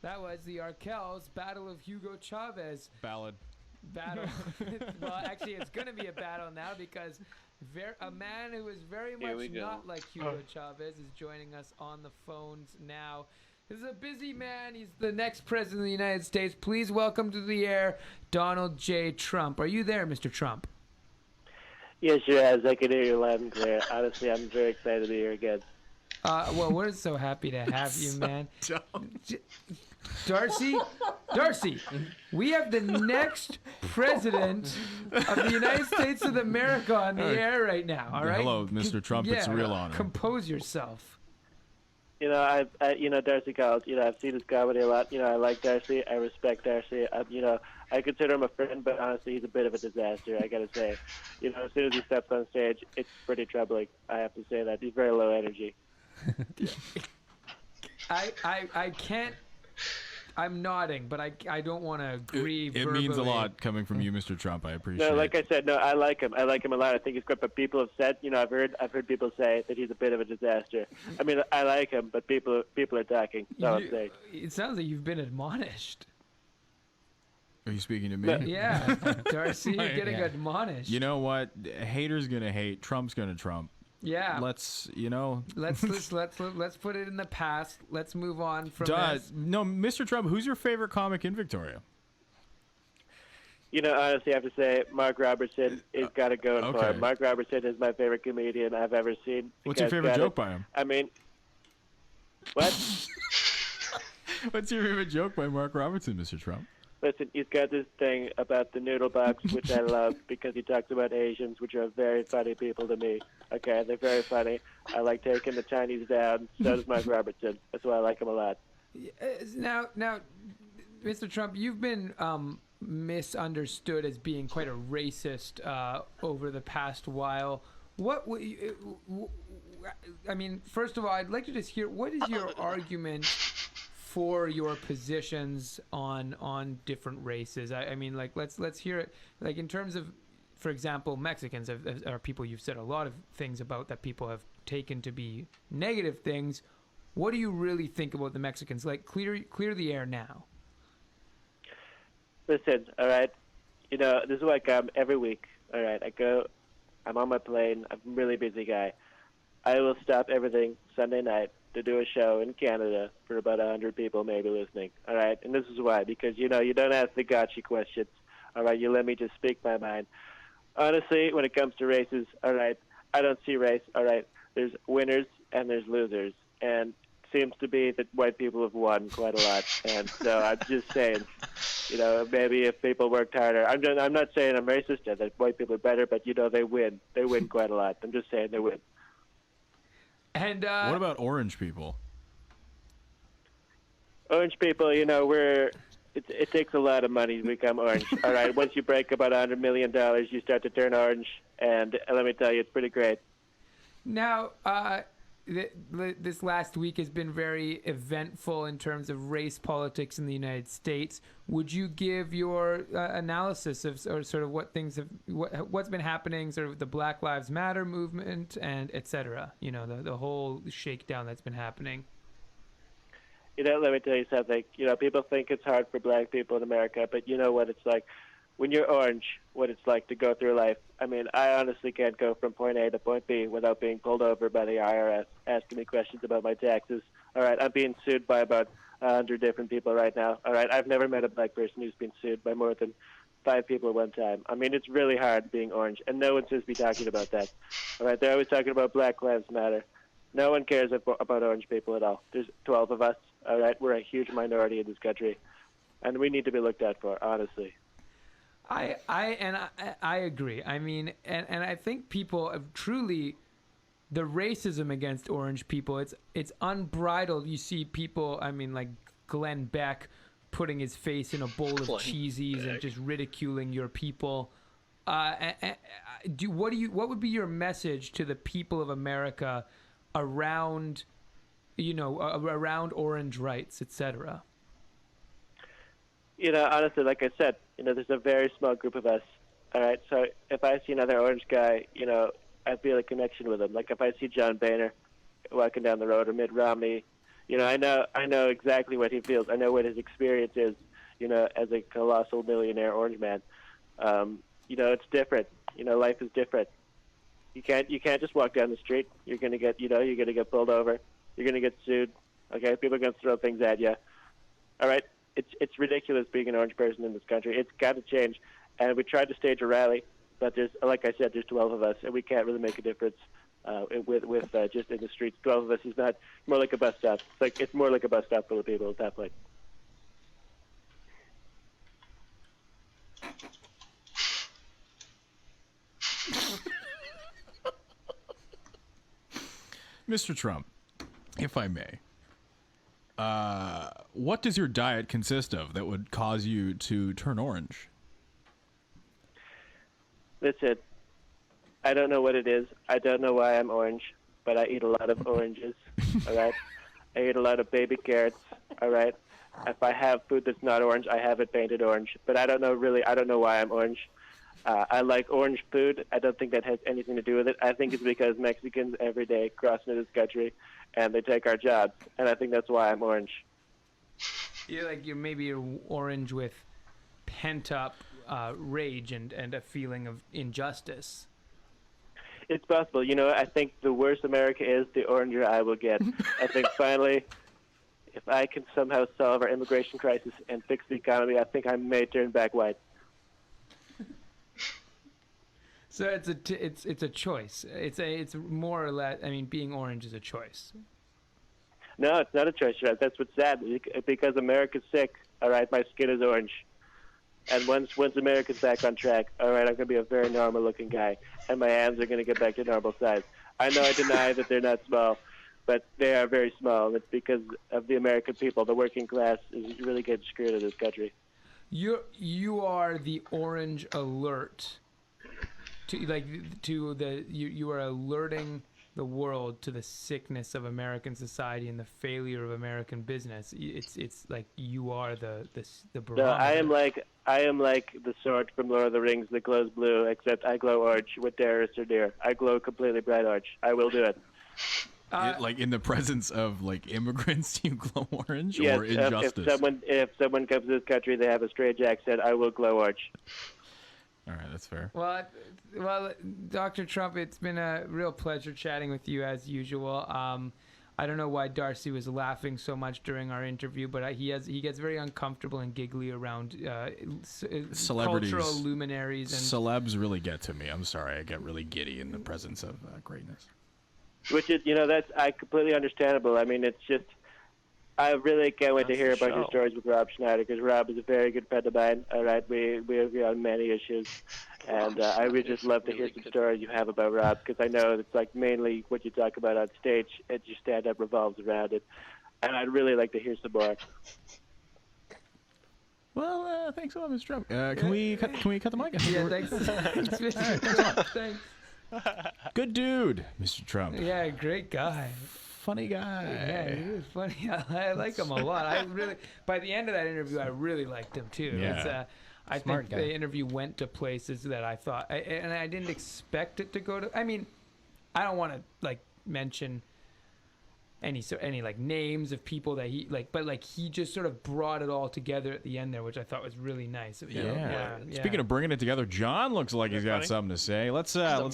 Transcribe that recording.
That was the Arkells Battle of Hugo Chavez. Ballad. Battle. Well, actually, it's going to be a battle now because a man who is very much not like Hugo Chavez is joining us on the phones now. This is a busy man. He's the next president of the United States. Please welcome to the air Donald J. Trump. Are you there, Mr. Trump? Yes, sure as. I can hear you loud and clear. Honestly, I'm very excited to be here again. Well, we're so happy to have you, man. Darcy, we have the next president of the United States of America on the air right now. All right. Hello, Mr. Trump. It's a real honor. Compose yourself. You know, Darcy Collins. I've seen his comedy a lot. I like Darcy. I respect Darcy. I consider him a friend, but honestly, he's a bit of a disaster. I gotta say, as soon as he steps on stage, it's pretty troubling. I have to say that he's very low energy. I can't. I'm nodding, but I don't want to agree. It means a lot coming from you, Mr. Trump. I appreciate. No, like I said, I like him. I like him a lot. I think he's great. But people have said, I've heard people say that he's a bit of a disaster. I mean, I like him, but people are talking. That's all I'm saying. It sounds like you've been admonished. Are you speaking to me? Yeah, Darcy, you're getting admonished. You know what? Haters gonna hate. Trump's gonna Trump. Yeah. Let's put it in the past. Let's move on from this. No, Mr. Trump, who's your favorite comic in Victoria? Honestly, I have to say Mark Robertson has got to go for him. Mark Robertson is my favorite comedian I've ever seen. What's your favorite joke by him? I mean, what? What's your favorite joke by Mark Robertson, Mr. Trump? Listen, he's got this thing about the noodle box, which I love because he talks about Asians, which are very funny people to me. Okay, they're very funny. I like taking the Chinese down. So does Mark Robertson. That's why I like him a lot. Now, Mr. Trump, you've been misunderstood as being quite a racist over the past while. I mean, first of all, I'd like to just hear, what is your argument for your positions on different races? I mean, like, let's hear it. Like, in terms of, for example, Mexicans are people you've said a lot of things about that people have taken to be negative things. What do you really think about the Mexicans? Like, clear the air now. Listen, all right. This is where I come every week. All right, I'm on my plane. I'm a really busy guy. I will stop everything Sunday night to do a show in Canada for about 100 people maybe listening. All right, and this is why. Because, you don't ask the gotcha questions. All right, you let me just speak my mind. Honestly, when it comes to races, all right, I don't see race. All right, there's winners and there's losers. And it seems to be that white people have won quite a lot. And so I'm just saying, maybe if people worked harder. I'm not saying I'm racist or that white people are better, but, they win. They win quite a lot. I'm just saying they win. And what about orange people? Orange people, it takes a lot of money to become orange. All right, once you break about $100 million, you start to turn orange, and let me tell you, it's pretty great. Now, this last week has been very eventful in terms of race politics in the United States. Would you give your analysis of or sort of what's been happening, sort of the Black Lives Matter movement and et cetera? The whole shakedown that's been happening. Let me tell you something. People think it's hard for black people in America, but you know what it's like when you're orange, what it's like to go through life. I mean, I honestly can't go from point A to point B without being pulled over by the IRS, asking me questions about my taxes. All right, I'm being sued by about 100 different people right now. All right, I've never met a black person who's been sued by more than 5 people at one time. I mean, it's really hard being orange, and no one seems to be talking about that. All right, they're always talking about Black Lives Matter. No one cares about orange people at all. There's 12 of us. All right, we're a huge minority in this country, and we need to be looked at for, honestly. I agree. I mean, and I think people have truly, the racism against orange people, it's unbridled. You see people, I mean, like Glenn Beck putting his face in a bowl of cheesies and just ridiculing your people. What would be your message to the people of America around orange rights, etc.? Honestly, like I said, there's a very small group of us. All right, so if I see another orange guy, I feel a connection with him. Like if I see John Boehner walking down the road or Mitt Romney, You know, I know exactly what he feels. I know what his experience is. You know, as a colossal millionaire orange man. You know, it's different. You know, life is different. You can't just walk down the street. You're gonna get pulled over. You're gonna get sued. Okay, people are gonna throw things at you. All right, it's ridiculous being an orange person in this country. It's got to change. And we tried to stage a rally, but like I said, there's 12 of us, and we can't really make a difference with just in the streets. 12 of us is not more like a bus stop. It's more like a bus stop full of people at that point. Mr. Trump, if I may, what does your diet consist of that would cause you to turn orange? Listen, I don't know what it is. I don't know why I'm orange, but I eat a lot of oranges, all right? I eat a lot of baby carrots, all right? If I have food that's not orange, I have it painted orange. But I don't know why I'm orange. I like orange food. I don't think that has anything to do with it. I think it's because Mexicans every day cross into this country, and they take our jobs. And I think that's why I'm orange. You're orange with pent-up rage and a feeling of injustice. It's possible. You know, I think the worse America is, the oranger I will get. I think finally, if I can somehow solve our immigration crisis and fix the economy, I think I may turn back white. So it's a choice. It's more or less. I mean, being orange is a choice. No, it's not a choice, right? That's what's sad. Because America's sick. All right, my skin is orange. And once America's back on track, all right, I'm going to be a very normal-looking guy, and my hands are going to get back to normal size. I know I deny that they're not small, but they are very small. It's because of the American people. The working class is really getting screwed in this country. You are the orange alert. You are alerting the world to the sickness of American society and the failure of American business. It's like you are the barometer. No, I am like the sword from Lord of the Rings that glows blue, except I glow orange with terrorists or deer. I glow completely bright orange. I will do it. Like in the presence of like immigrants, you glow orange, yes, or injustice? If someone comes to this country, they have a strange accent, I will glow orange. All right, that's fair. Well, Dr. Trump, it's been a real pleasure chatting with you as usual. I don't know why Darcy was laughing so much during our interview, but he gets very uncomfortable and giggly around celebrities, cultural luminaries, and celebs really get to me. I'm sorry, I get really giddy in the presence of greatness. Which is, that's completely understandable. I mean, it's just, I really can't wait to hear about your stories with Rob Schneider, because Rob is a very good friend of mine. All right, we agree on many issues, and I would just love to hear some stories you have about Rob, because I know it's like mainly what you talk about on stage, and your stand-up revolves around it, and I'd really like to hear some more. Well, thanks a lot, Mr. Trump. Can we cut the mic? Yeah, thanks. Thanks. Good dude, Mr. Trump. Yeah, great guy. Funny guy. Yeah, he was funny. I like him a lot. By the end of that interview, I really liked him too. Yeah. I think the interview went to places that I thought, and I didn't expect it to go to. I mean, I don't want to like mention any like names of people that he like, but like he just sort of brought it all together at the end there, which I thought was really nice of him. Yeah. Speaking of bringing it together, John looks like he's got something to say. Let's go.